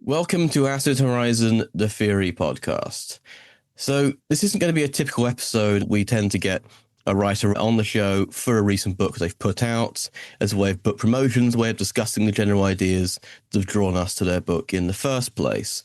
Welcome to Acid Horizon, the Theory podcast. So, this isn't going to be a typical episode. We tend to get a writer on the show for a recent book they've put out as a way of book promotions, a way of discussing the general ideas that have drawn us to their book in the first place.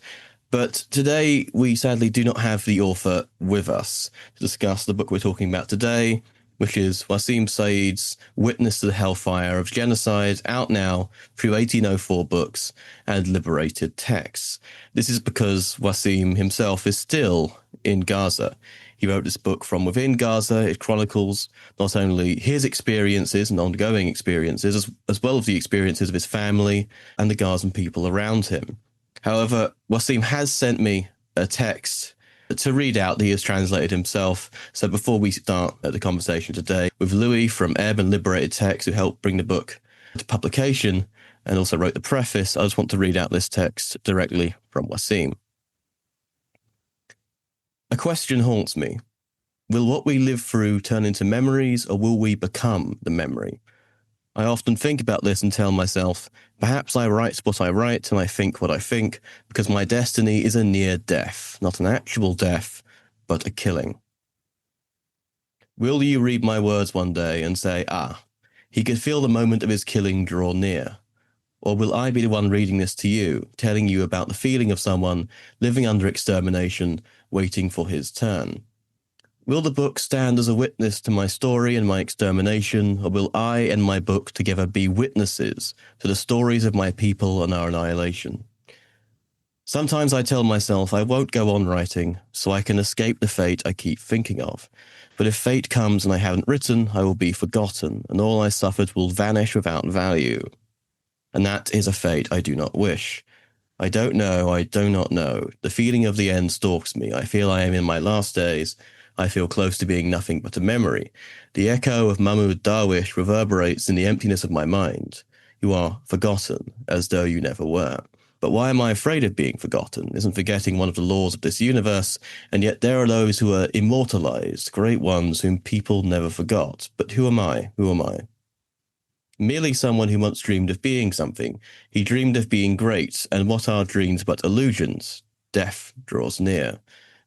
But today, we sadly do not have the author with us to discuss the book we're talking about today, which is Wasim Said's Witness to the Hellfire of Genocide, out now through 1804 books and Liberated Texts. This is because Wasim himself is still in Gaza. He wrote this book from within Gaza. It chronicles not only his experiences and ongoing experiences, as well as the experiences of his family and the Gazan people around him. However, Wasim has sent me a text to read out that he has translated himself. So before we start the conversation today with Louis from Ebb and Liberated Texts, who helped bring the book to publication and also wrote the preface, I just want to read out this text directly from Wasim. A question haunts me. Will what we live through turn into memories, or will we become the memory? I often think about this and tell myself, perhaps I write what I write and I think what I think because my destiny is a near death, not an actual death, but a killing. Will you read my words one day and say, he could feel the moment of his killing draw near? Or will I be the one reading this to you, telling you about the feeling of someone living under extermination, waiting for his turn? Will the book stand as a witness to my story and my extermination, or will I and my book together be witnesses to the stories of my people and our annihilation? Sometimes I tell myself I won't go on writing, so I can escape the fate I keep thinking of. But if fate comes and I haven't written, I will be forgotten, and all I suffered will vanish without value. And that is a fate I do not wish. I don't know, I do not know. The feeling of the end stalks me. I feel I am in my last days. I feel close to being nothing but a memory. The echo of Mahmoud Darwish reverberates in the emptiness of my mind. You are forgotten, as though you never were. But why am I afraid of being forgotten? Isn't forgetting one of the laws of this universe? And yet there are those who are immortalized, great ones whom people never forgot. But who am I? Who am I? Merely someone who once dreamed of being something. He dreamed of being great, and what are dreams but illusions? Death draws near.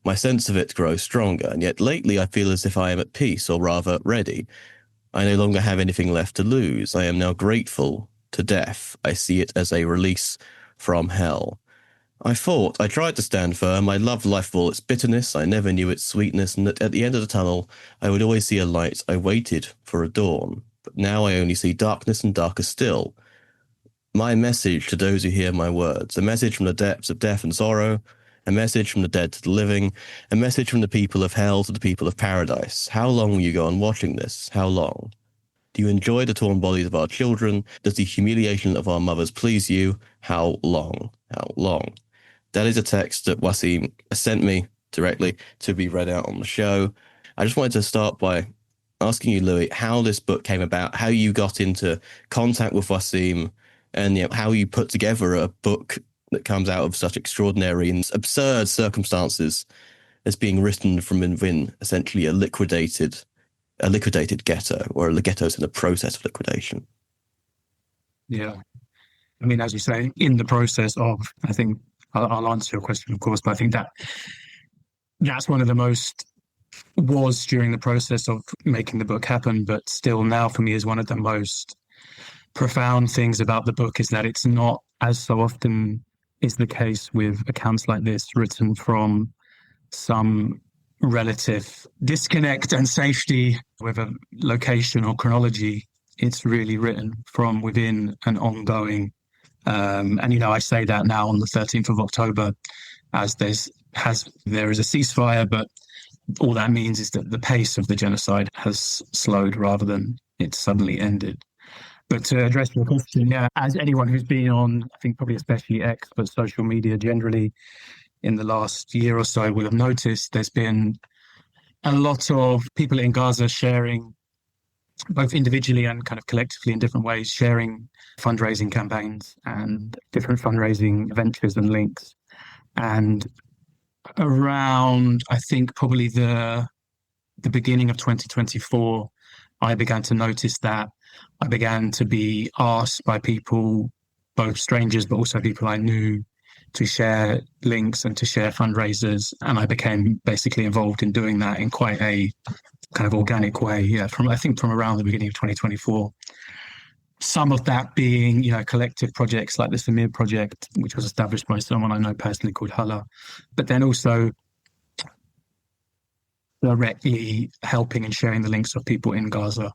My sense of it grows stronger, and yet lately I feel as if I am at peace, or rather ready. I no longer have anything left to lose. I am now grateful to death. I see it as a release from hell. I tried to stand firm. I loved life for all its bitterness. I never knew its sweetness, and that at the end of the tunnel, I would always see a light. I waited for a dawn, but now I only see darkness and darker still. My message to those who hear my words, a message from the depths of death and sorrow, a message from the dead to the living, a message from the people of hell to the people of paradise. How long will you go on watching this? How long? Do you enjoy the torn bodies of our children? Does the humiliation of our mothers please you? How long? How long? That is a text that Wasim sent me directly to be read out on the show. I just wanted to start by asking you, Louis, how this book came about, how you got into contact with Wasim, and how you put together a book that comes out of such extraordinary and absurd circumstances as being written from within essentially a liquidated ghetto, or the ghetto's in the process of liquidation. Yeah. I mean, as you say, in the process of, I think I'll answer your question, of course, but I think that's one of the most was during the process of making the book happen, but still now for me is one of the most profound things about the book is that it's not, as so often is the case with accounts like this, written from some relative disconnect and safety with a location or chronology. It's really written from within an ongoing, and I say that now on the 13th of October, as there is a ceasefire, but all that means is that the pace of the genocide has slowed rather than it suddenly ended. But to address your question, yeah, as anyone who's been on, I think probably especially X, but social media generally in the last year or so will have noticed there's been a lot of people in Gaza sharing, both individually and kind of collectively in different ways, sharing fundraising campaigns and different fundraising ventures and links. And around, I think, probably the beginning of 2024, I began to notice that I began to be asked by people, both strangers, but also people I knew, to share links and to share fundraisers. And I became basically involved in doing that in quite a kind of organic way. Yeah, from around the beginning of 2024. Some of that being, collective projects like the Samir project, which was established by someone I know personally called Hala, but then also directly helping and sharing the links of people in Gaza.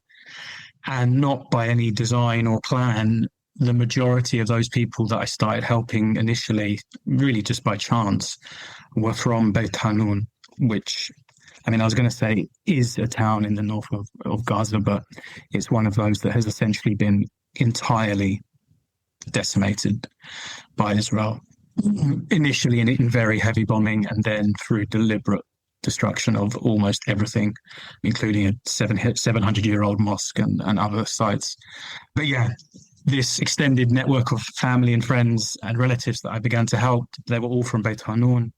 And not by any design or plan, the majority of those people that I started helping initially, really just by chance, were from Beit Hanun, which, I was going to say is a town in the north of Gaza, but it's one of those that has essentially been entirely decimated by Israel. Initially in very heavy bombing, and then through deliberate destruction of almost everything, including a 700-year-old mosque and other sites. But yeah, this extended network of family and friends and relatives that I began to help, they were all from Beit Hanun.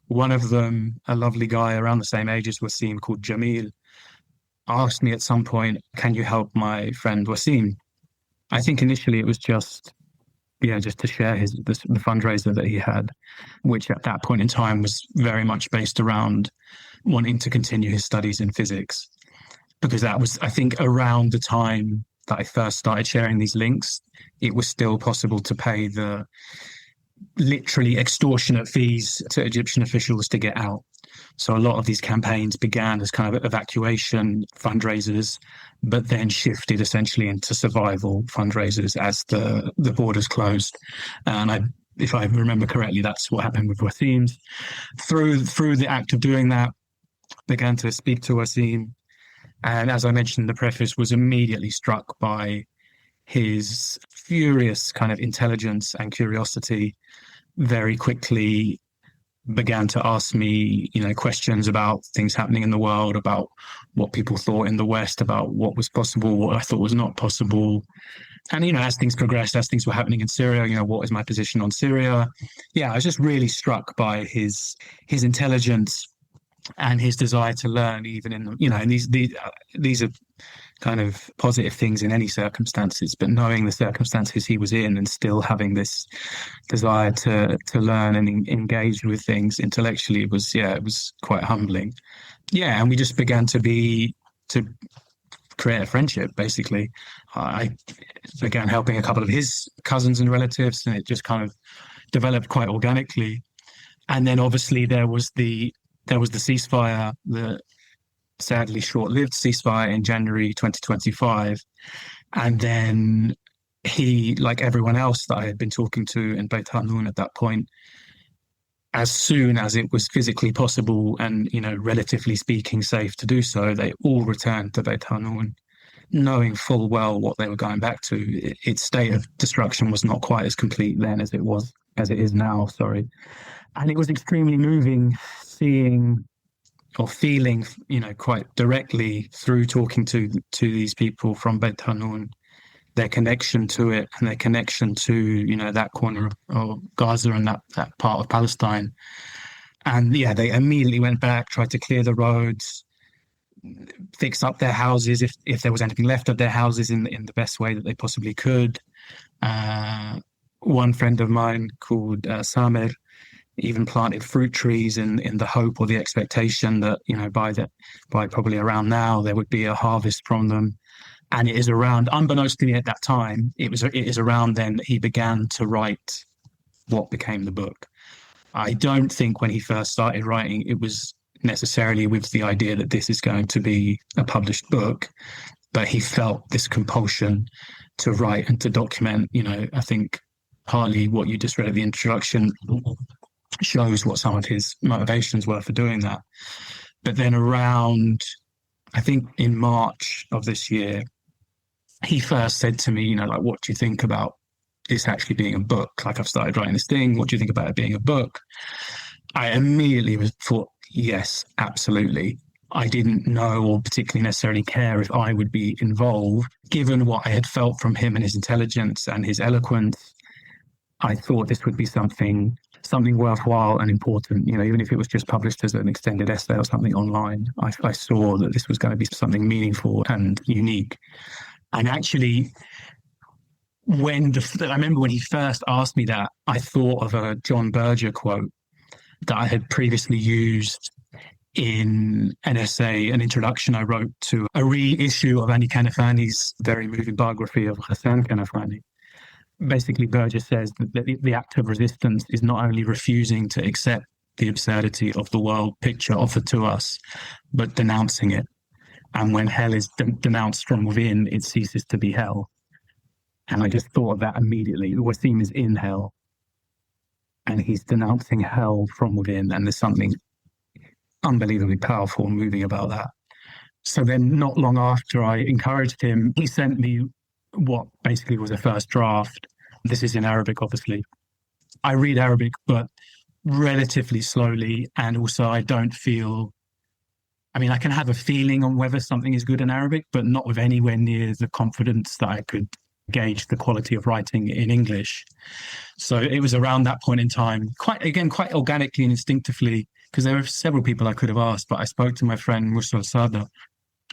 One of them, a lovely guy around the same age as Wasim called Jamil, asked me at some point, can you help my friend Wasim? I think initially it was just to share the fundraiser that he had, which at that point in time was very much based around wanting to continue his studies in physics. Because that was, I think, around the time that I first started sharing these links, it was still possible to pay the literally extortionate fees to Egyptian officials to get out. So a lot of these campaigns began as kind of evacuation fundraisers, but then shifted essentially into survival fundraisers as the borders closed. And if I remember correctly, that's what happened with Wasim's. Through the act of doing that, began to speak to Wasim. And as I mentioned in the preface, was immediately struck by his furious kind of intelligence and curiosity. Very quickly began to ask me, questions about things happening in the world, about what people thought in the West, about what was possible, what I thought was not possible. And, as things progressed, as things were happening in Syria, what is my position on Syria? Yeah, I was just really struck by his intelligence and his desire to learn, even in, and these are kind of positive things in any circumstances, but knowing the circumstances he was in and still having this desire to learn and engage with things intellectually, it was quite humbling. Yeah, and we just began to create a friendship, basically. I began helping a couple of his cousins and relatives, and it just kind of developed quite organically. And then obviously there was the ceasefire, the sadly short-lived ceasefire in January 2025. And then he, like everyone else that I had been talking to in Beit Hanun at that point, as soon as it was physically possible and, relatively speaking, safe to do so, they all returned to Beit Hanun, knowing full well what they were going back to. Its state of destruction was not quite as complete then as it is now, sorry. And it was extremely moving seeing or feeling, quite directly through talking to these people from Beit Hanun, their connection to it and their connection to, that corner of Gaza and that part of Palestine. And yeah, they immediately went back, tried to clear the roads, fix up their houses if there was anything left of their houses in the best way that they possibly could. One friend of mine called Samer even planted fruit trees in the hope or the expectation that, by probably around now, there would be a harvest from them. And it is around, unbeknownst to me at that time, it is around then that he began to write what became the book. I don't think when he first started writing, it was necessarily with the idea that this is going to be a published book, but he felt this compulsion to write and to document. I think partly what you just read at the introduction shows what some of his motivations were for doing that. But then around, I think in March of this year, he first said to me, what do you think about this actually being a book? Like, I've started writing this thing. What do you think about it being a book? I immediately thought, yes, absolutely. I didn't know or particularly necessarily care if I would be involved. Given what I had felt from him and his intelligence and his eloquence, I thought this would be something worthwhile and important, even if it was just published as an extended essay or something online. I saw that this was going to be something meaningful and unique. And actually, I remember when he first asked me that, I thought of a John Berger quote that I had previously used in an essay, an introduction I wrote to a reissue of Annie Kanafani's very moving biography of Hassan Kanafani. Basically, Berger says that the act of resistance is not only refusing to accept the absurdity of the world picture offered to us, but denouncing it. And when hell is denounced from within, it ceases to be hell. And I just thought of that immediately. Wasim is in hell, and he's denouncing hell from within, and there's something unbelievably powerful and moving about that. So then, not long after I encouraged him, he sent me what basically was a first draft. This is in Arabic, obviously. I read Arabic, but relatively slowly, and also I don't feel... I mean, I can have a feeling on whether something is good in Arabic, but not with anywhere near the confidence that I could gauge the quality of writing in English. So it was around that point in time, quite organically and instinctively, because there were several people I could have asked, but I spoke to my friend Musa Sada,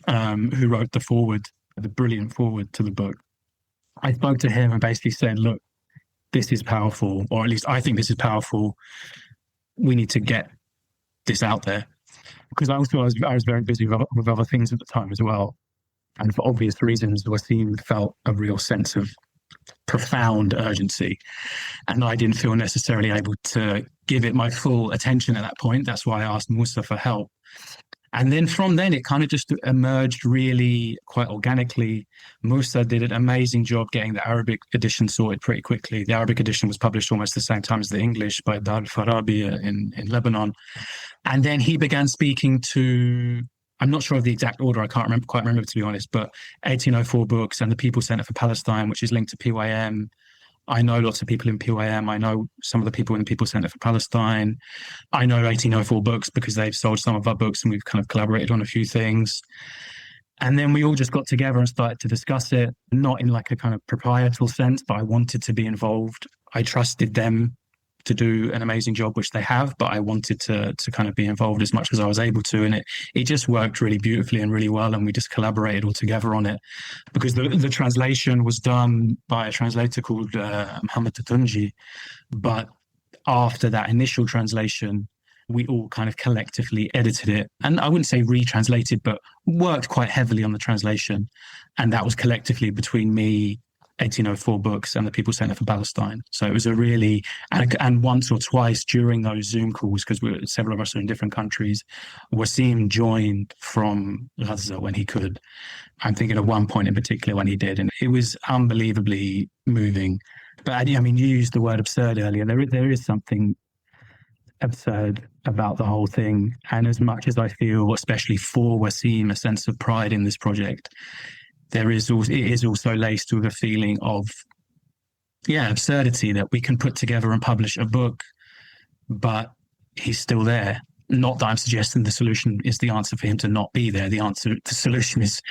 who wrote the foreword, the brilliant foreword to the book. I spoke to him and basically said, look, this is powerful, or at least I think this is powerful. We need to get this out there. Because I was very busy with other things at the time as well. And for obvious reasons, Wasim felt a real sense of profound urgency. And I didn't feel necessarily able to give it my full attention at that point. That's why I asked Musa for help. And then from then, it kind of just emerged really quite organically. Musa did an amazing job getting the Arabic edition sorted pretty quickly. The Arabic edition was published almost the same time as the English by Dar al-Farabi in Lebanon. And then he began speaking to, I'm not sure of the exact order, I can't quite remember to be honest, but 1804 Books and the People's Centre for Palestine, which is linked to PYM. I know lots of people in PYM. I know some of the people in the People's Centre for Palestine. I know 1804 Books because they've sold some of our books and we've kind of collaborated on a few things. And then we all just got together and started to discuss it, not in like a kind of proprietorial sense, but I wanted to be involved. I trusted them to do an amazing job, which they have, but I wanted to kind of be involved as much as I was able to. And it just worked really beautifully and really well. And we just collaborated all together on it because the translation was done by a translator called Mohammed Tatunji. But after that initial translation, we all kind of collectively edited it. And I wouldn't say retranslated, but worked quite heavily on the translation. And that was collectively between me, 1804 Books and the People's Centre for Palestine. So it was a really, and once or twice during those Zoom calls, because several of us are in different countries, Wasim joined from Gaza when he could. I'm thinking of one point in particular when he did, and it was unbelievably moving. But I mean, you used the word absurd earlier. There is something absurd about the whole thing. And as much as I feel, especially for Wasim, a sense of pride in this project, it is also laced with a feeling of, absurdity that we can put together and publish a book, but he's still there. Not that I'm suggesting the solution is the answer for him to not be there. The solution is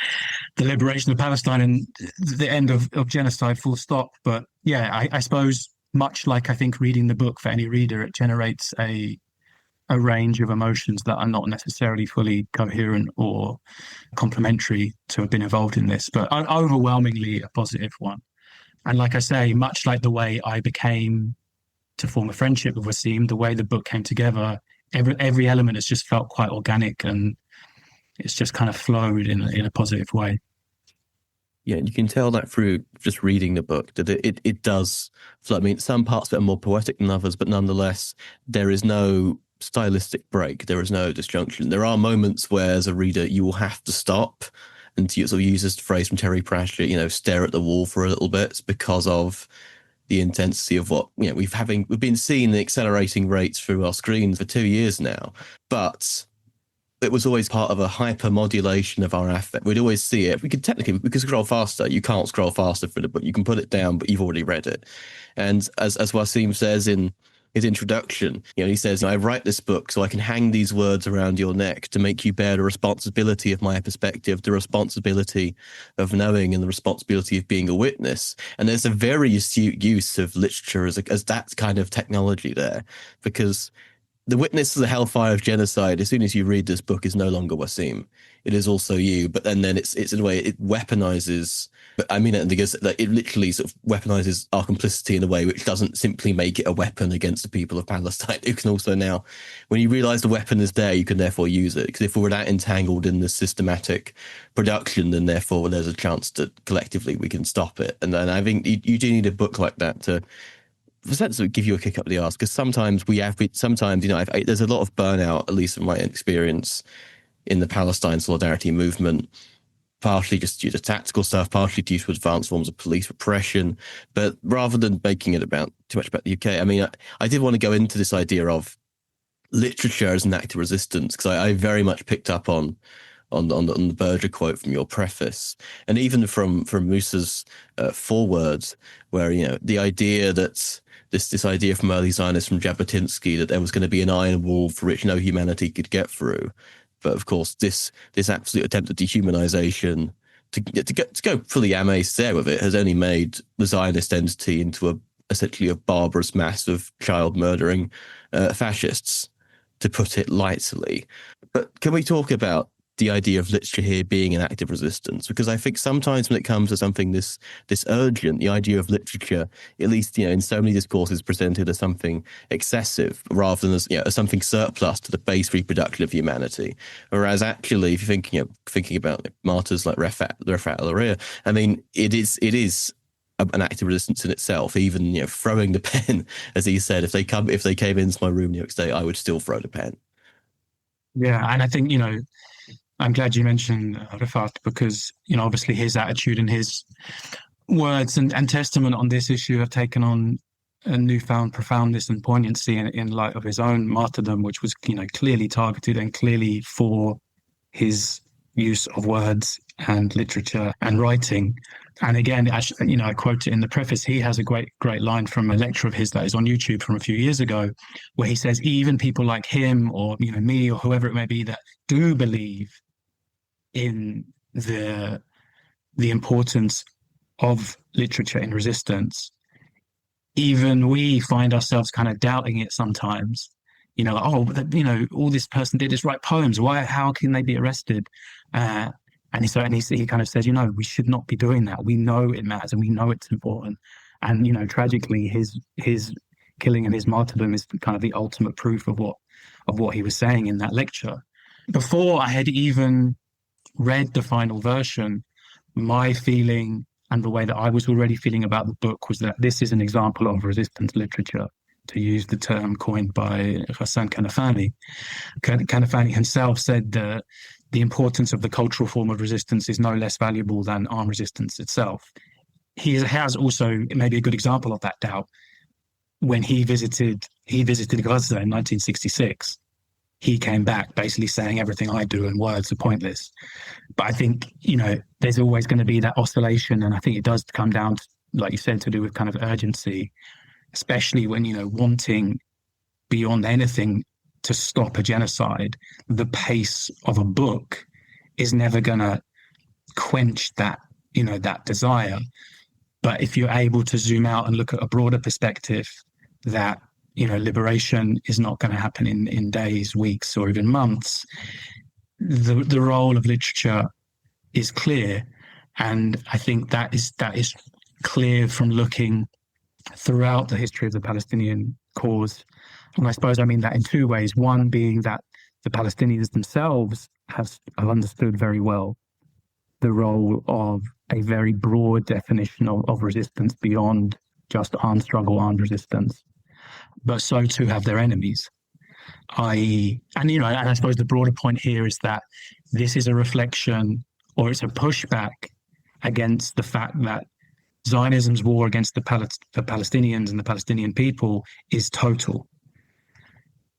the liberation of Palestine and the end of genocide, full stop. But I suppose much like I think reading the book for any reader, it generates a range of emotions that are not necessarily fully coherent or complementary to have been involved in this, but overwhelmingly a positive one. And like I say, much like the way I became to form a friendship with Wasim, the way the book came together, every element has just felt quite organic and it's just kind of flowed in a positive way. Yeah, you can tell that through just reading the book, that it does flow. I mean, some parts of it are more poetic than others, but nonetheless, there is no stylistic break. There is no disjunction. There are moments where, as a reader, you will have to stop and to sort of use this phrase from Terry Pratchett, stare at the wall for a little bit because of the intensity of what we've been seeing the accelerating rates through our screens for 2 years now. But it was always part of a hypermodulation of our affect. We'd always see it. We could scroll faster. You can't scroll faster for the book. You can put it down, but you've already read it. And as Wasim says in his introduction, he says, I write this book so I can hang these words around your neck to make you bear the responsibility of my perspective, the responsibility of knowing and the responsibility of being a witness. And there's a very astute use of literature as that kind of technology there, because the witness to the Hellfire of Genocide, as soon as you read this book, is no longer Wasim. It is also you. But then it's in a way it weaponizes. But I mean it because like, it literally sort of weaponizes our complicity in a way which doesn't simply make it a weapon against the people of Palestine. It can also now, when you realize the weapon is there, you can therefore use it. Because if we're that entangled in this systematic production, then therefore there's a chance that collectively we can stop it. And then I think you do need a book like that to essentially give you a kick up the arse, because sometimes sometimes there's a lot of burnout, at least in my experience, in the Palestine solidarity movement, partially just due to tactical stuff, partially due to advanced forms of police repression. But rather than making it about too much about the UK, I mean, I did want to go into this idea of literature as an act of resistance, because I very much picked up on the Berger quote from your preface, and even from Musa's forewords, where the idea that this idea from early Zionists, from Jabotinsky, that there was going to be an iron wall for which no humanity could get through. But of course, this absolute attempt at dehumanization, to go fully amazed there with it, has only made the Zionist entity into essentially a barbarous mass of child murdering fascists, to put it lightly. But can we talk about the idea of literature here being an act of resistance? Because I think sometimes when it comes to something this urgent, the idea of literature, at least in so many discourses, presented as something excessive rather than as something surplus to the base reproduction of humanity. Whereas actually, if you're thinking about martyrs like Refat al-Hurriya, I mean, it is an act of resistance in itself. Even throwing the pen, as he said, if they came into my room the next day, I would still throw the pen. Yeah, and I think I'm glad you mentioned Rafat, because obviously his attitude and his words and testament on this issue have taken on a newfound profoundness and poignancy in light of his own martyrdom, which was clearly targeted and clearly for his use of words and literature and writing. And again, I quote it in the preface. He has a great line from a lecture of his that is on YouTube from a few years ago, where he says even people like him or me or whoever it may be that do believe in the importance of literature in resistance, even we find ourselves kind of doubting it sometimes. All this person did is write poems. How can they be arrested? And he kind of says, we should not be doing that. We know it matters and we know it's important. And tragically, his killing and his martyrdom is kind of the ultimate proof of what he was saying in that lecture. Before I had even read the final version, my feeling and the way that I was already feeling about the book was that this is an example of resistance literature, to use the term coined by Ghassan Kanafani. Kanafani himself said that the importance of the cultural form of resistance is no less valuable than armed resistance itself. He has also maybe a good example of that doubt when he visited Gaza in 1966. He came back basically saying everything I do and words are pointless. But I think, there's always going to be that oscillation. And I think it does come down to, like you said, to do with kind of urgency, especially when, wanting beyond anything to stop a genocide. The pace of a book is never going to quench that, that desire. But if you're able to zoom out and look at a broader perspective, that liberation is not going to happen in days, weeks, or even months. The role of literature is clear, and I think that is clear from looking throughout the history of the Palestinian cause. And I suppose I mean that in two ways. One being that the Palestinians themselves have understood very well the role of a very broad definition of resistance beyond just armed struggle, armed resistance. But so too have their enemies. And I suppose the broader point here is that this is a reflection, or it's a pushback against the fact that Zionism's war against the Palestinians and the Palestinian people is total.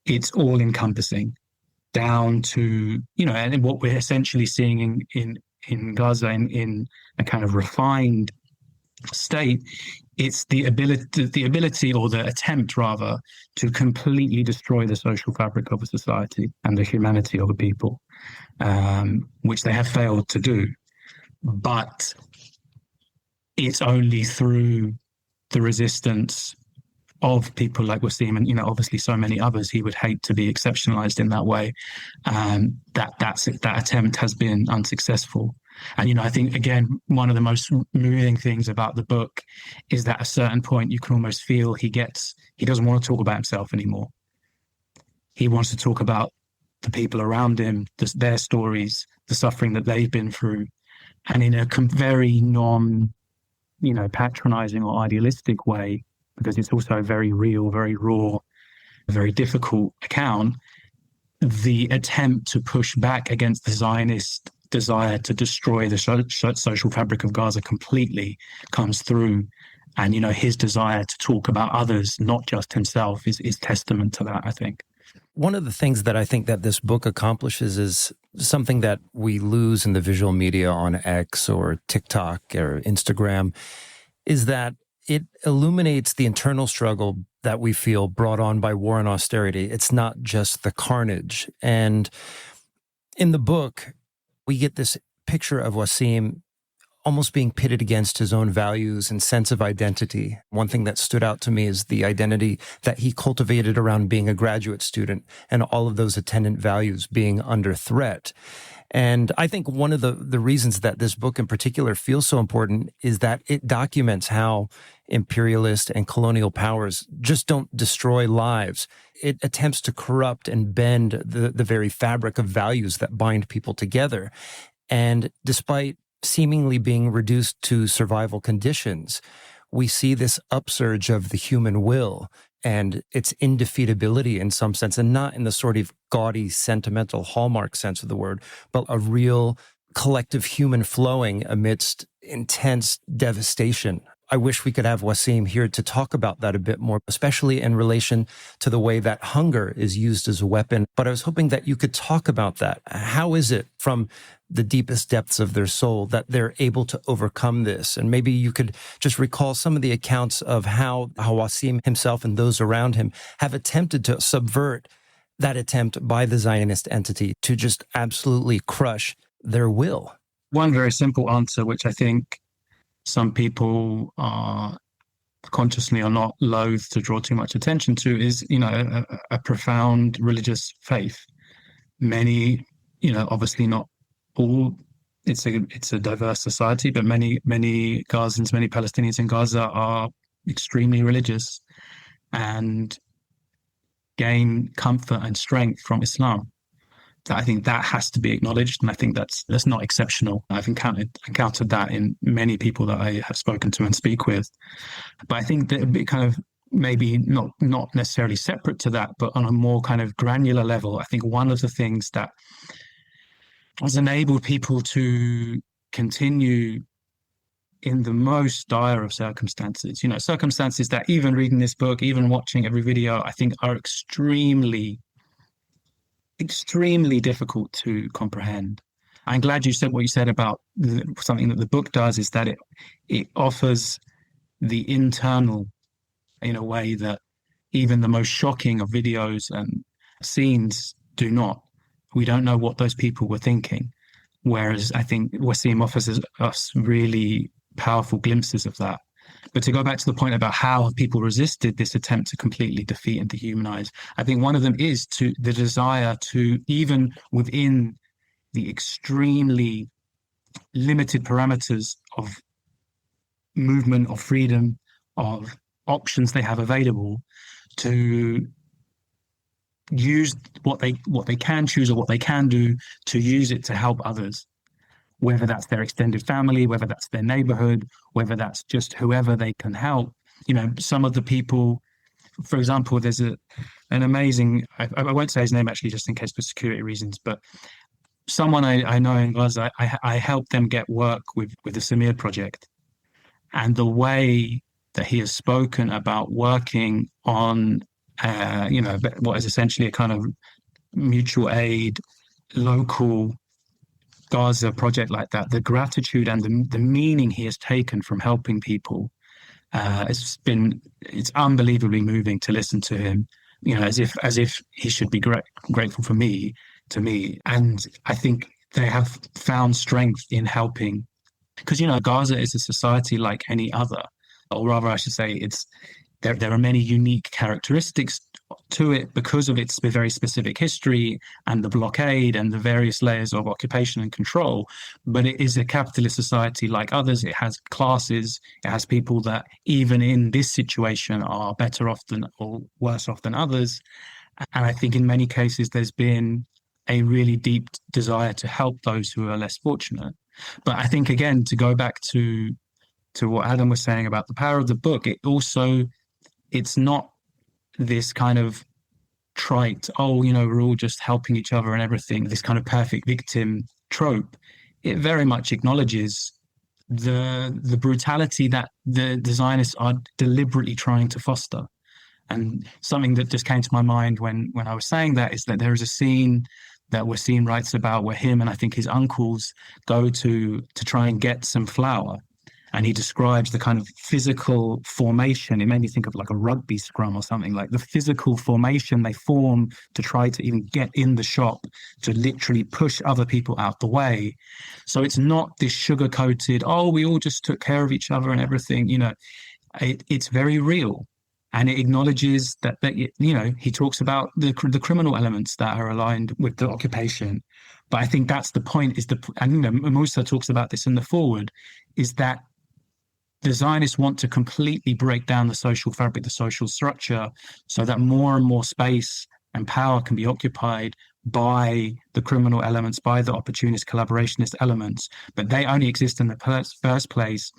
It's all encompassing, down to, and what we're essentially seeing in Gaza in a kind of refined state. It's the ability or the attempt rather to completely destroy the social fabric of a society and the humanity of a people, which they have failed to do. But it's only through the resistance of people like Wasim and, obviously so many others, he would hate to be exceptionalized in that way. That attempt has been unsuccessful. And, I think, again, one of the most moving things about the book is that at a certain point, you can almost feel he doesn't want to talk about himself anymore. He wants to talk about the people around him, their stories, the suffering that they've been through, and in a very patronizing or idealistic way, because it's also a very real, very raw, very difficult account. The attempt to push back against the Zionist desire to destroy the social fabric of Gaza completely comes through. And, his desire to talk about others, not just himself, is testament to that, I think. One of the things that I think that this book accomplishes is something that we lose in the visual media on X or TikTok or Instagram, is that it illuminates the internal struggle that we feel brought on by war and austerity. It's not just the carnage. And in the book, we get this picture of Wasim almost being pitted against his own values and sense of identity. One thing that stood out to me is the identity that he cultivated around being a graduate student and all of those attendant values being under threat. And I think one of the reasons that this book in particular feels so important is that it documents how imperialist and colonial powers just don't destroy lives. It attempts to corrupt and bend the very fabric of values that bind people together. And despite seemingly being reduced to survival conditions, we see this upsurge of the human will and its indefeatability in some sense, and not in the sort of gaudy, sentimental hallmark sense of the word, but a real collective human flowing amidst intense devastation. I wish we could have Wasim here to talk about that a bit more, especially in relation to the way that hunger is used as a weapon. But I was hoping that you could talk about that. How is it from the deepest depths of their soul that they're able to overcome this? And maybe you could just recall some of the accounts of how Wasim himself and those around him have attempted to subvert that attempt by the Zionist entity to just absolutely crush their will. One very simple answer, which I think some people are consciously or not loath to draw too much attention to, is, a profound religious faith. Many, obviously not all, it's a diverse society, but many Gazans, many Palestinians in Gaza are extremely religious and gain comfort and strength from Islam. I think that has to be acknowledged, and I think that's not exceptional. I've encountered that in many people that I have spoken to and speak with. But I think that it kind of maybe not necessarily separate to that, but on a more kind of granular level, I think one of the things that has enabled people to continue in the most dire of circumstances, circumstances that even reading this book, even watching every video, I think are extremely difficult to comprehend. I'm glad you said what you said about something that the book does, is that it offers the internal in a way that even the most shocking of videos and scenes do not. We don't know what those people were thinking. Whereas I think Wasim offers us really powerful glimpses of that. But to go back to the point about how people resisted this attempt to completely defeat and dehumanize, I think one of them is the desire to, even within the extremely limited parameters of movement, of freedom, of options they have available, to use what they can choose or what they can do, to use it to help others. Whether that's their extended family, whether that's their neighborhood, whether that's just whoever they can help. Some of the people, for example, there's an amazing, I won't say his name actually just in case for security reasons, but someone I know in Gaza, I helped them get work with the Samir project. And the way that he has spoken about working on, what is essentially a kind of mutual aid, local Gaza project like that, the gratitude and the meaning he has taken from helping people, it's unbelievably moving to listen to him, as if he should be grateful to me. And I think they have found strength in helping, because Gaza is a society like any other, or rather I should say there are many unique characteristics to it because of its very specific history and the blockade and the various layers of occupation and control. But it is a capitalist society like others. It has classes. It has people that even in this situation are better off than or worse off than others. And I think in many cases there's been a really deep desire to help those who are less fortunate. But I think, again, to go back to what Adam was saying about the power of the book, it's not this kind of trite, oh, we're all just helping each other and everything, this kind of perfect victim trope. It very much acknowledges the brutality that the Zionists are deliberately trying to foster. And something that just came to my mind when I was saying that is that there is a scene that Wasim writes about where him and I think his uncles go to try and get some flour. And he describes the kind of physical formation. It made me think of like a rugby scrum or something, like the physical formation they form to try to even get in the shop, to literally push other people out the way. So it's not this sugar-coated, oh, we all just took care of each other and everything. It's very real. And it acknowledges that he talks about the criminal elements that are aligned with the occupation. But I think that's the point, and Musa talks about this in the foreword, is that the Zionists want to completely break down the social fabric, the social structure, so that more and more space and power can be occupied by the criminal elements, by the opportunist, collaborationist elements. But they only exist in the first place,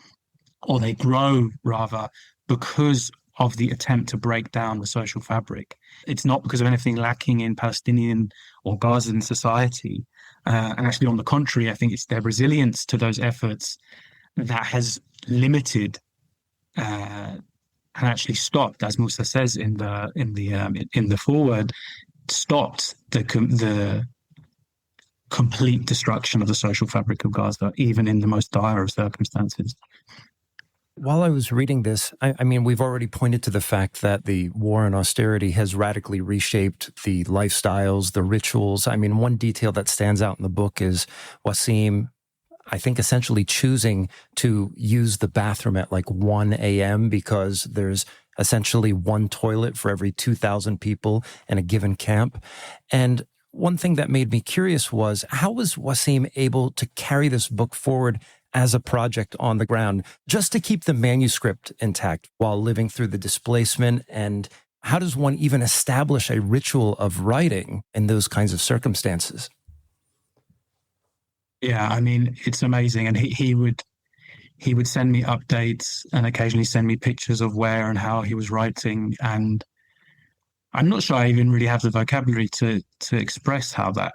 or they grow rather, because of the attempt to break down the social fabric. It's not because of anything lacking in Palestinian or Gazan society. And actually, on the contrary, I think it's their resilience to those efforts that has limited and actually stopped, as Musa says in the foreword, stopped the complete destruction of the social fabric of Gaza, even in the most dire of circumstances. While I was reading this, I mean, we've already pointed to the fact that the war on austerity has radically reshaped the lifestyles, the rituals. I mean, one detail that stands out in the book is Wasim, I think, essentially choosing to use the bathroom at like 1 a.m. because there's essentially one toilet for every 2,000 people in a given camp. And one thing that made me curious was, how was Wasim able to carry this book forward as a project on the ground, just to keep the manuscript intact while living through the displacement? And how does one even establish a ritual of writing in those kinds of circumstances? Yeah, I mean, it's amazing. And he would send me updates and occasionally send me pictures of where and how he was writing. And I'm not sure I even really have the vocabulary to express how that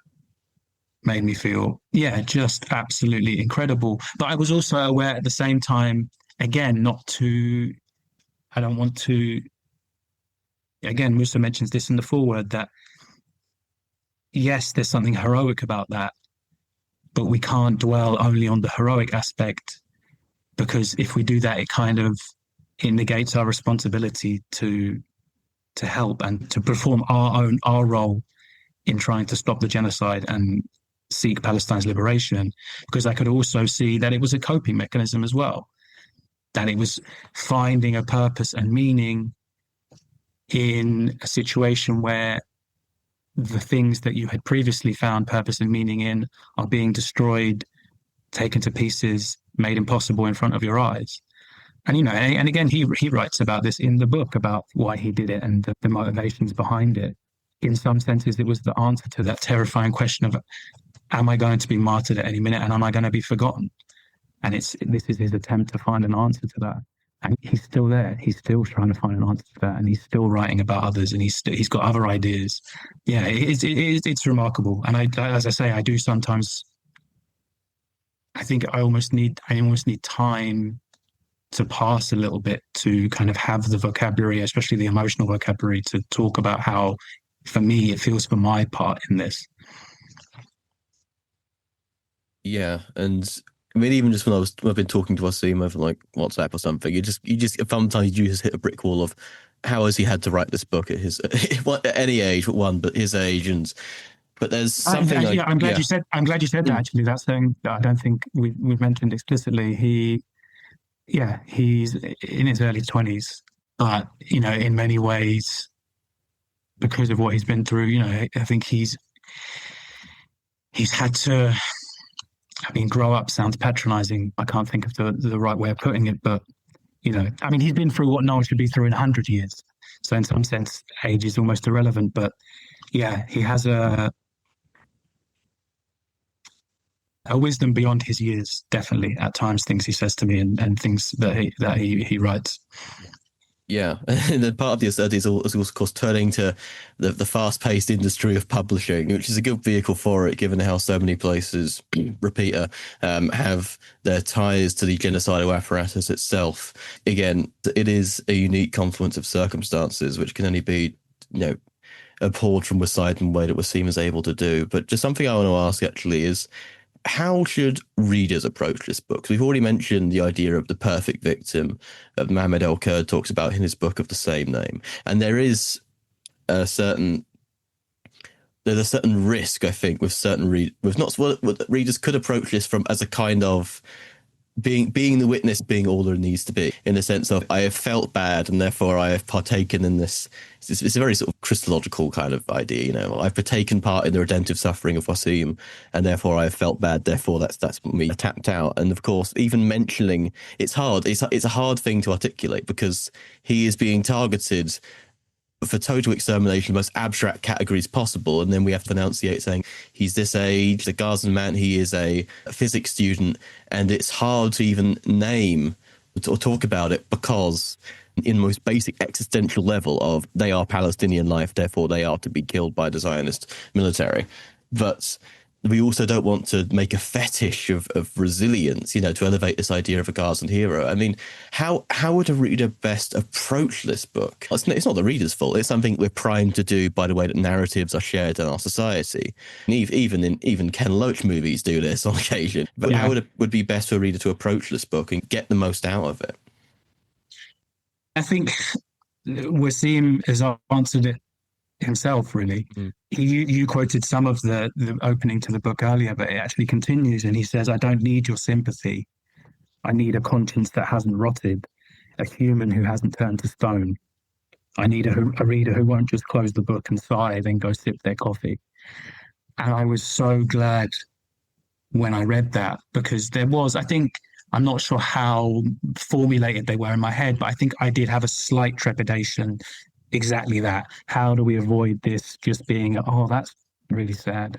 made me feel. Yeah, just absolutely incredible. But I was also aware at the same time, again, I don't want to, again, Musa mentions this in the foreword, that yes, there's something heroic about that, but we can't dwell only on the heroic aspect, because if we do that, it negates our responsibility to help and to perform our role in trying to stop the genocide and seek Palestine's liberation. Because I could also see that it was a coping mechanism as well, that it was finding a purpose and meaning in a situation where the things that you had previously found purpose and meaning in are being destroyed, taken to pieces, made impossible in front of your eyes. And, and again, he writes about this in the book, about why he did it and the motivations behind it. In some senses, it was the answer to that terrifying question of, am I going to be martyred at any minute, and am I going to be forgotten? And this is his attempt to find an answer to that. And he's still there. He's still trying to find an answer to that, and he's still writing about others, and he's got other ideas. Yeah, it's remarkable. And as I say, I do sometimes. I think I almost need time to pass a little bit to kind of have the vocabulary, especially the emotional vocabulary, to talk about how, for me, it feels for my part in this. Yeah, and I mean, even just when I've been talking to Wasim over like WhatsApp or something, you just sometimes you just hit a brick wall of how has he had to write this book at his at any age, but his age, but there's something. I'm glad you said that. Actually, that's something that I don't think we've mentioned explicitly. He's in his early 20s, But, in many ways, because of what he's been through, I think he's had to, grow up sounds patronizing. I can't think of the right way of putting it, but, he's been through what no one should be through in 100 years. So in some sense, age is almost irrelevant. But yeah, he has a wisdom beyond his years, definitely, at times, things he says to me and things that he writes. Yeah, and then part of the study is also, of course, turning to the fast-paced industry of publishing, which is a good vehicle for it, given how so many places, repeater, have their ties to the genocidal apparatus itself. Again, it is a unique confluence of circumstances, which can only be, abhorred from Wasim in the way that Wasim is able to do. But just something I want to ask, actually, is how should readers approach this book? We've already mentioned the idea of the perfect victim that Mohammed El-Kurd talks about in his book of the same name. And there is a certain risk, I think, with certain readers could approach this from as a kind of being the witness, being all there needs to be, in the sense of I have felt bad and therefore I have partaken in this. It's a very sort of Christological kind of idea, I've taken part in the redemptive suffering of Wasim and therefore I have felt bad, therefore that's me tapped out. And of course, even mentioning it's hard. It's a hard thing to articulate because he is being targeted for total extermination, the most abstract categories possible. And then we have to enunciate saying he's this age, the Gazan man, he is a physics student. And it's hard to even name or talk about it because in the most basic existential level of they are Palestinian life, therefore they are to be killed by the Zionist military. But we also don't want to make a fetish of resilience, to elevate this idea of a Gazan hero. I mean, how would a reader best approach this book? It's not the reader's fault. It's something we're primed to do by the way that narratives are shared in our society. And even Ken Loach movies do this on occasion. But how would be best for a reader to approach this book and get the most out of it? I think Wasim has answered it himself, really. You quoted some of the opening to the book earlier, but it actually continues and he says, I don't need your sympathy. I need a conscience that hasn't rotted, a human who hasn't turned to stone. I need a reader who won't just close the book and sigh, then go sip their coffee. And I was so glad when I read that, because I'm not sure how formulated they were in my head, but I think I did have a slight trepidation. Exactly that. How do we avoid this just being, oh, that's really sad,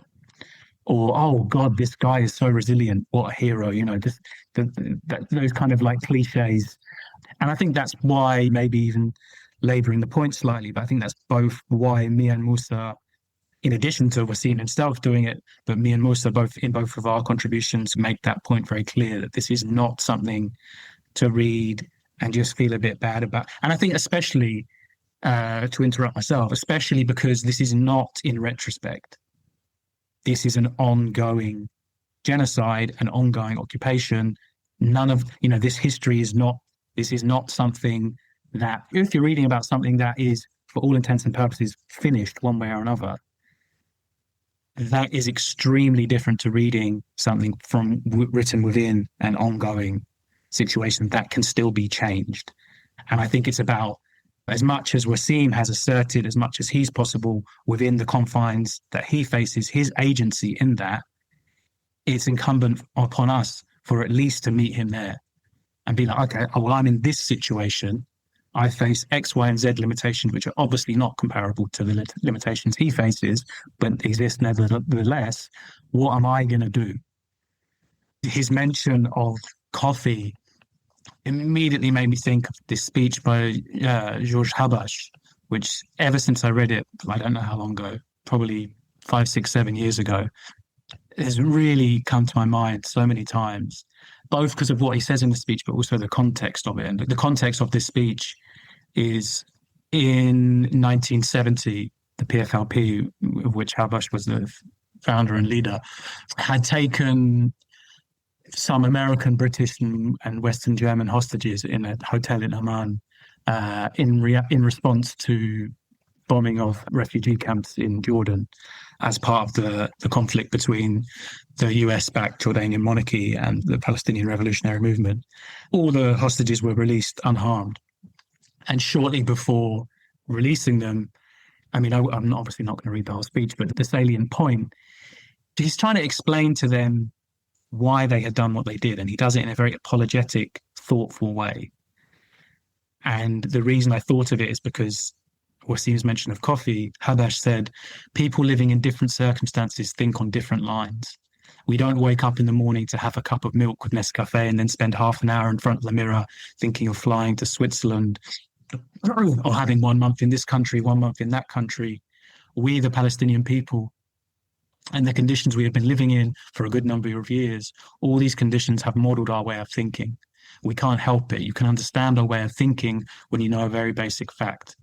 or oh God, this guy is so resilient, what a hero, those kind of like cliches. And I think that's why, maybe even labouring the point slightly, but I think that's both why me and Musa, in addition to Wasim himself doing it, but me and Musa both of our contributions make that point very clear, that this is not something to read and just feel a bit bad about. And I think especially to interrupt myself, especially because this is not in retrospect. This is an ongoing genocide, an ongoing occupation. None of, this history is not, this is not something that, if you're reading about something that is, for all intents and purposes, finished one way or another, that is extremely different to reading something written within an ongoing situation that can still be changed. And I think it's about, as much as Wasim has asserted as much as he's possible within the confines that he faces, his agency in that, it's incumbent upon us for at least to meet him there and be like, okay, well, I'm in this situation. I face X, Y, and Z limitations, which are obviously not comparable to the limitations he faces, but exist nevertheless. What am I going to do? His mention of coffee immediately made me think of this speech by George Habash, which ever since I read it, I don't know how long ago, probably 5, 6, 7 years ago, has really come to my mind so many times, both because of what he says in the speech, but also the context of it. And the context of this speech is in 1970, the PFLP, of which Habash was the founder and leader, had taken some American, British, and Western German hostages in a hotel in Amman in response to bombing of refugee camps in Jordan as part of the conflict between the US-backed Jordanian monarchy and the Palestinian revolutionary movement. All the hostages were released unharmed. And shortly before releasing them, I mean, I'm obviously not going to read the whole speech, but the salient point, he's trying to explain to them why they had done what they did. And he does it in a very apologetic, thoughtful way. And the reason I thought of it is because Wasim's mention of coffee, Habash said, people living in different circumstances think on different lines. We don't wake up in the morning to have a cup of milk with Nescafe and then spend half an hour in front of the mirror thinking of flying to Switzerland or having 1 month in this country, 1 month in that country. We, the Palestinian people, and the conditions we have been living in for a good number of years, all these conditions have modeled our way of thinking. We can't help it. You can understand our way of thinking when you know a very basic fact.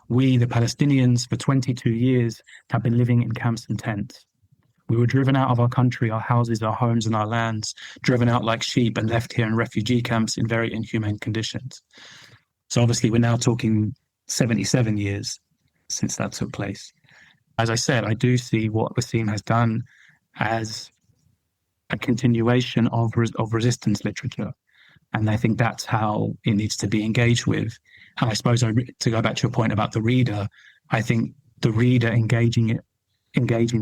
We, the Palestinians, for 22 years have been living in camps and tents. We were driven out of our country, our houses, our homes, and our lands, driven out like sheep and left here in refugee camps in very inhumane conditions. So obviously we're now talking 77 years since that took place. As I said, I do see what Wasim has done as a continuation of resistance literature. And I think that's how it needs to be engaged with. And I suppose to go back to your point about the reader, I think the reader engaging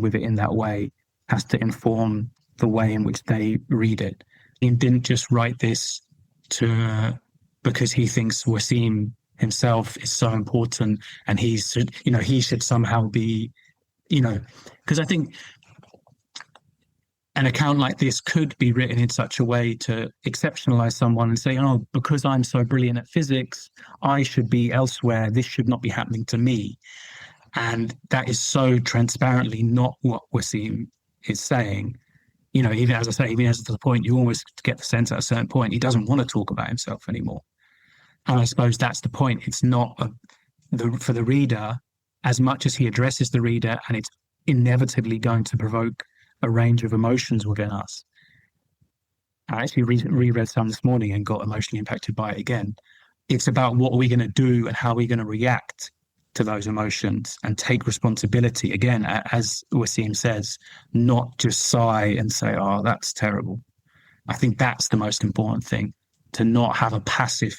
with it in that way has to inform the way in which they read it. He didn't just write this because he thinks Wasim himself is so important and he should somehow be, because I think an account like this could be written in such a way to exceptionalize someone and say, oh, because I'm so brilliant at physics, I should be elsewhere. This should not be happening to me. And that is so transparently not what Wasim is saying. Even as I say, even as to the point, you almost get the sense at a certain point, he doesn't want to talk about himself anymore. And I suppose that's the point. It's not for the reader, as much as he addresses the reader, and it's inevitably going to provoke a range of emotions within us. I actually reread some this morning and got emotionally impacted by it again. It's about what are we going to do and how are we going to react to those emotions and take responsibility, again, as Wasim says, not just sigh and say, oh, that's terrible. I think that's the most important thing, to not have a passive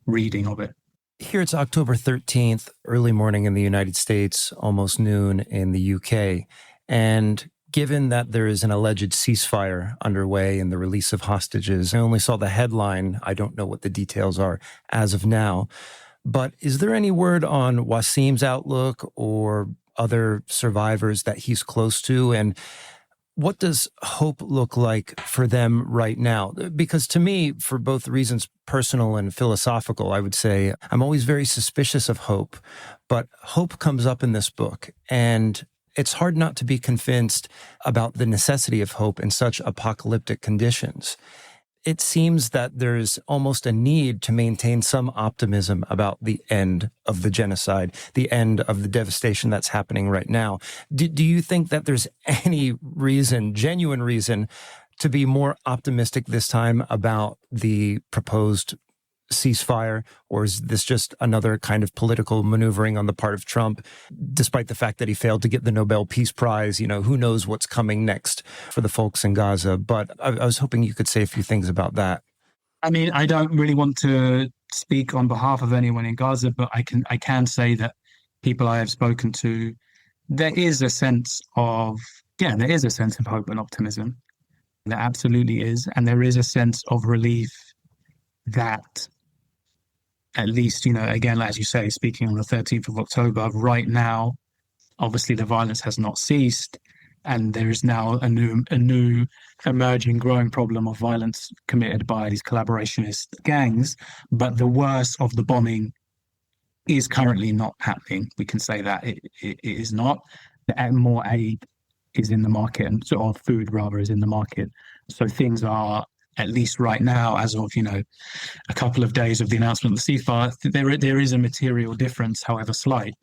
reading of it. Here it's October 13th, early morning in the United States, almost noon in the UK. And given that there is an alleged ceasefire underway and the release of hostages, I only saw the headline. I don't know what the details are as of now. But is there any word on Wasim's outlook or other survivors that he's close to? And what does hope look like for them right now? Because to me, for both reasons, personal and philosophical, I would say I'm always very suspicious of hope. But hope comes up in this book, and it's hard not to be convinced about the necessity of hope in such apocalyptic conditions. It seems that there's almost a need to maintain some optimism about the end of the genocide, the end of the devastation that's happening right now. Do you think that there's any reason, genuine reason, to be more optimistic this time about the proposed ceasefire, or is this just another kind of political maneuvering on the part of Trump, despite the fact that he failed to get the Nobel Peace Prize? Who knows what's coming next for the folks in Gaza. But I was hoping you could say a few things about that. I mean, I don't really want to speak on behalf of anyone in Gaza, but I can say that people I have spoken to, there is a sense of hope and optimism. There absolutely is. And there is a sense of relief that, at least, again, as you say, speaking on the 13th of October, right now, obviously the violence has not ceased, and there is now a new emerging, growing problem of violence committed by these collaborationist gangs. But the worst of the bombing is currently not happening. We can say that it is not. More aid is in the market, and sort of food rather is in the market. So things are, at least right now, as of a couple of days of the announcement of the ceasefire, there is a material difference, however slight,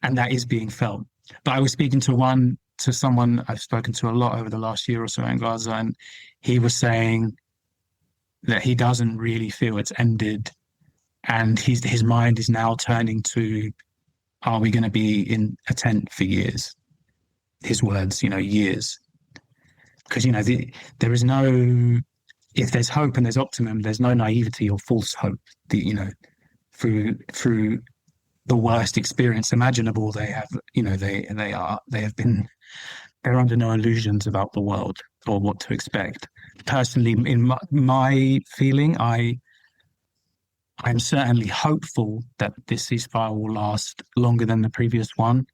and that is being felt. But I was speaking to someone I've spoken to a lot over the last year or so in Gaza, and he was saying that he doesn't really feel it's ended, and his mind is now turning to, are we going to be in a tent for years? His words, years. Because, there is no, if there's hope and there's optimism, there's no naivety or false hope. through the worst experience imaginable. They have, they're under no illusions about the world or what to expect. Personally, in my feeling, I'm certainly hopeful that this ceasefire will last longer than the previous one.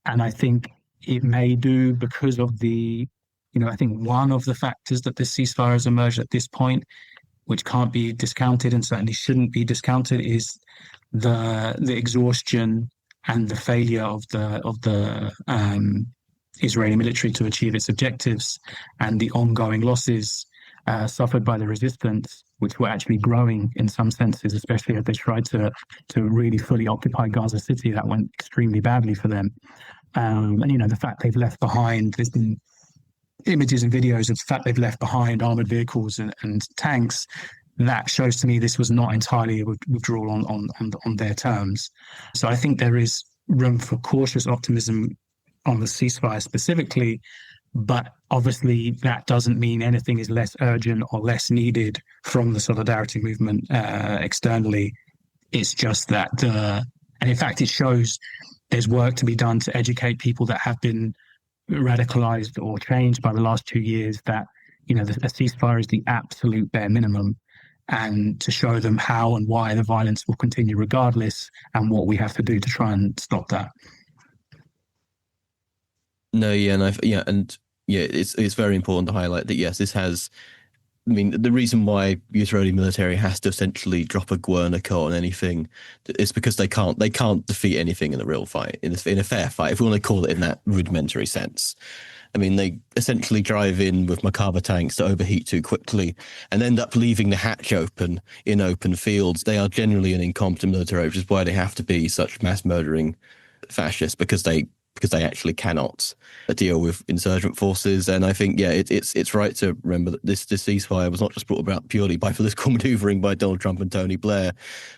And I think it may do because of I think one of the factors that this ceasefire has emerged at this point, which can't be discounted and certainly shouldn't be discounted, is the exhaustion and the failure of the Israeli military to achieve its objectives, and the ongoing losses suffered by the resistance, which were actually growing in some senses, especially as they tried to really fully occupy Gaza City. That went extremely badly for them. And the fact they've left behind, there's been images and videos of the fact they've left behind armored vehicles and tanks. That shows to me this was not entirely a withdrawal on their terms. So I think there is room for cautious optimism on the ceasefire specifically, but obviously that doesn't mean anything is less urgent or less needed from the solidarity movement externally. It's just that, and in fact it shows there's work to be done to educate people that have been radicalized or changed by the last 2 years that, a ceasefire is the absolute bare minimum, and to show them how and why the violence will continue regardless, and what we have to do to try and stop that. No, it's very important to highlight that, yes, this has. I mean, the reason why the Israeli military has to essentially drop a Guernica on anything is because they can't defeat anything in a real fight, in a fair fight, if we want to call it in that rudimentary sense. I mean, they essentially drive in with Merkava tanks that overheat too quickly and end up leaving the hatch open in open fields. They are generally an incompetent military, which is why they have to be such mass murdering fascists, because they actually cannot deal with insurgent forces. And I think, it's right to remember that this ceasefire was not just brought about purely by political maneuvering by Donald Trump and Tony Blair,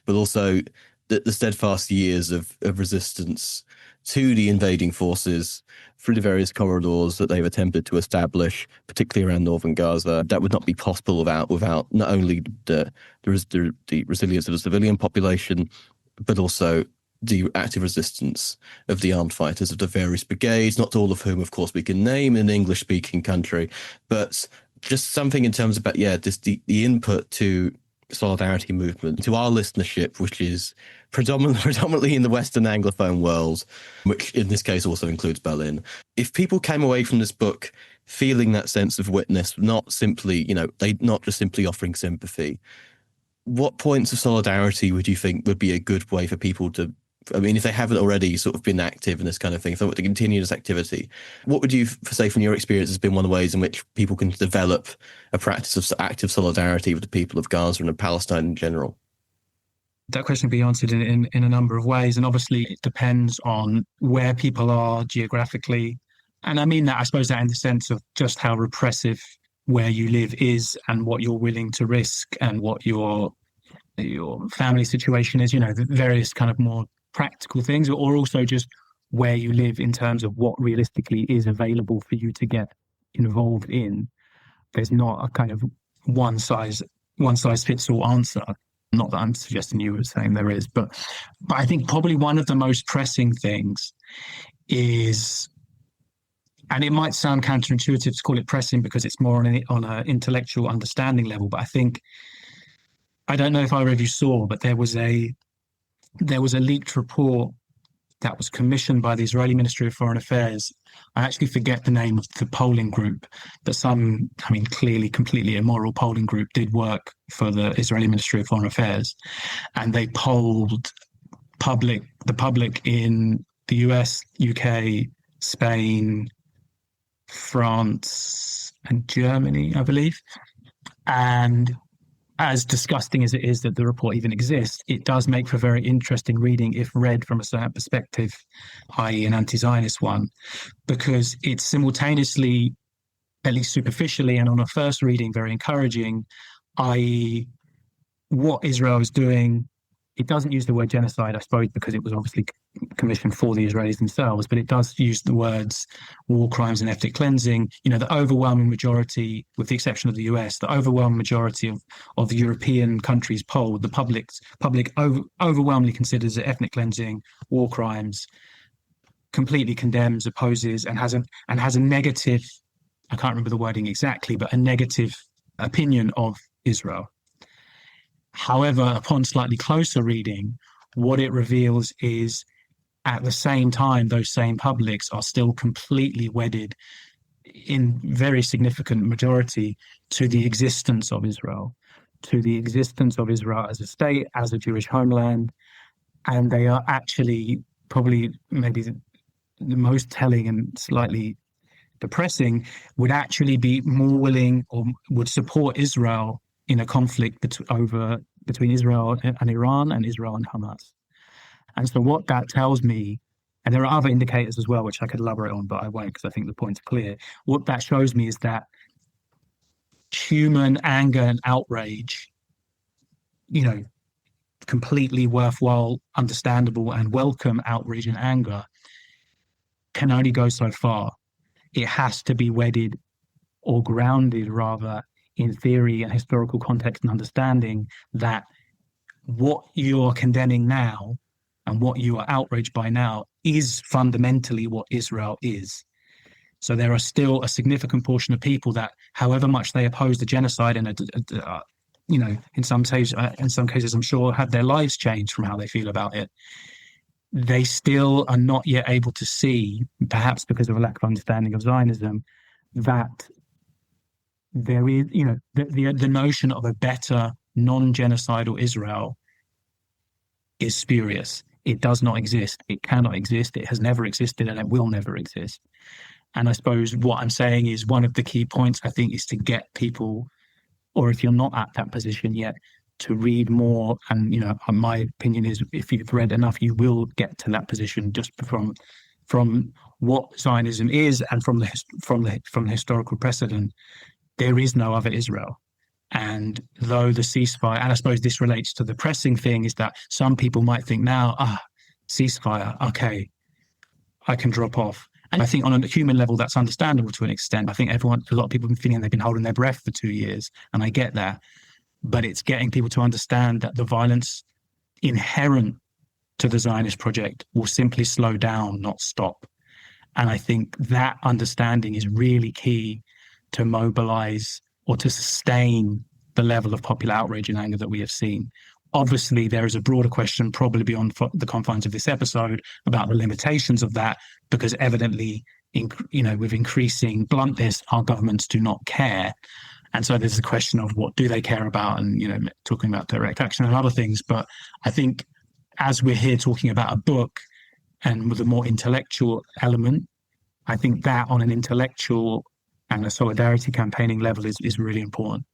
but also the steadfast years of resistance to the invading forces through the various corridors that they've attempted to establish, particularly around northern Gaza. That would not be possible without not only the resilience of the civilian population, but also the active resistance of the armed fighters of the various brigades, not all of whom, of course, we can name in an English-speaking country, but just something in terms of, just the input to solidarity movement, to our listenership, which is predominantly in the Western Anglophone world, which in this case also includes Berlin. If people came away from this book feeling that sense of witness, not just simply offering sympathy, what points of solidarity would you think would be a good way for people to, if they haven't already sort of been active in this kind of thing, if they want to continue this activity, what would you say from your experience has been one of the ways in which people can develop a practice of active solidarity with the people of Gaza and of Palestine in general? That question can be answered in a number of ways. And obviously it depends on where people are geographically. And I mean that, I suppose, that in the sense of just how repressive where you live is, and what you're willing to risk, and what your family situation is, the various kind of more practical things, or also just where you live in terms of what realistically is available for you to get involved in. There's not a kind of one size fits all answer. Not that I'm suggesting you were saying there is, but I think probably one of the most pressing things is, and it might sound counterintuitive to call it pressing because it's more on an intellectual understanding level, but I don't know if either of you saw, but there was a leaked report that was commissioned by the Israeli Ministry of Foreign Affairs. I actually forget the name of the polling group, but clearly completely immoral polling group did work for the Israeli Ministry of Foreign Affairs. And they polled the public in the US, UK, Spain, France, and Germany, I believe. And as disgusting as it is that the report even exists, it does make for very interesting reading if read from a certain perspective, i.e. an anti-Zionist one, because it's simultaneously, at least superficially and on a first reading, very encouraging, i.e. what Israel is doing. It doesn't use the word genocide, I suppose, because it was obviously commissioned for the Israelis themselves, but it does use the words war crimes and ethnic cleansing. The overwhelming majority, with the exception of the US, the overwhelming majority of the European countries polled, the public overwhelmingly considers it ethnic cleansing, war crimes, completely condemns, opposes, and has a negative, I can't remember the wording exactly, but a negative opinion of Israel. However, upon slightly closer reading, what it reveals is at the same time, those same publics are still completely wedded in very significant majority to the existence of Israel, as a state, as a Jewish homeland. And they are actually probably maybe the most telling and slightly depressing, would actually be more willing or would support Israel in a conflict between Israel and Iran and Israel and Hamas. And so what that tells me, and there are other indicators as well, which I could elaborate on, but I won't because I think the point's clear. What that shows me is that human anger and outrage, completely worthwhile, understandable, and welcome outrage and anger can only go so far. It has to be wedded or grounded, rather, in theory and historical context and understanding that what you're condemning now and what you are outraged by now is fundamentally what Israel is. So there are still a significant portion of people that, however much they oppose the genocide, and in some cases, I'm sure, have their lives changed from how they feel about it, they still are not yet able to see, perhaps because of a lack of understanding of Zionism, that there is, the notion of a better non-genocidal Israel is spurious. It does not exist. It cannot exist. It has never existed, and it will never exist. And I suppose what I'm saying is one of the key points, I think, is to get people, or if you're not at that position yet, to read more. And, my opinion is if you've read enough, you will get to that position just from what Zionism is and from the historical precedent. There is no other Israel. And though the ceasefire, and I suppose this relates to the pressing thing, is that some people might think now, ceasefire, okay, I can drop off. And I think on a human level, that's understandable to an extent. I think a lot of people have been feeling they've been holding their breath for 2 years, and I get that. But it's getting people to understand that the violence inherent to the Zionist project will simply slow down, not stop. And I think that understanding is really key to mobilize or to sustain the level of popular outrage and anger that we have seen. Obviously, there is a broader question, probably beyond the confines of this episode, about the limitations of that, because evidently, with increasing bluntness, our governments do not care. And so there's a question of what do they care about, and, talking about direct action and other things. But I think as we're here talking about a book and with a more intellectual element, I think that on an intellectual and a solidarity campaigning level is really important.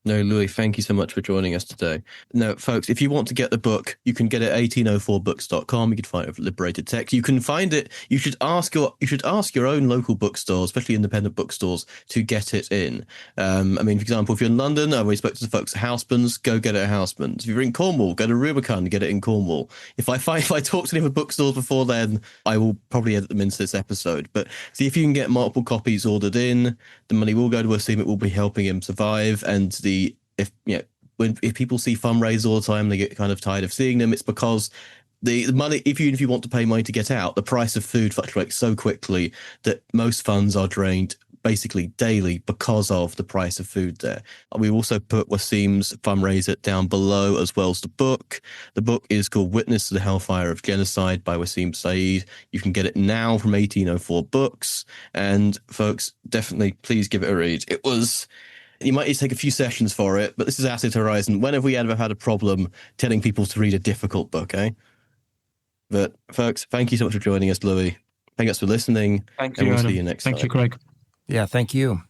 No, Louis, thank you so much for joining us today. Now, folks, if you want to get the book, you can get it at 1804books.com. You can find it with Liberated Texts. You can find it. You should ask your own local bookstore, especially independent bookstores, to get it in. For example, if you're in London, I always spoke to the folks at Houseman's, go get it at Houseman's. If you're in Cornwall, go to Rubicon, get it in Cornwall. If I talk to any other bookstores before then, I will probably edit them into this episode. But see if you can get multiple copies ordered in. The money will go to Wasim. It will be helping him survive. And if people see fundraisers all the time, they get kind of tired of seeing them. It's because the money, if you want to pay money to get out, the price of food fluctuates so quickly that most funds are drained basically daily because of the price of food there. We also put Wasim's fundraiser down below, as well as the book. The book is called Witness to the Hellfire of Genocide by Wasim Said. You can get it now from 1804 Books. And folks, definitely please give it a read. You might need to take a few sessions for it, but this is Acid Horizon. When have we ever had a problem telling people to read a difficult book, eh? But folks, thank you so much for joining us, Louis. Thank you for listening. Thank you, and we'll Adam. see you next time. Thank you, Craig. Yeah, thank you.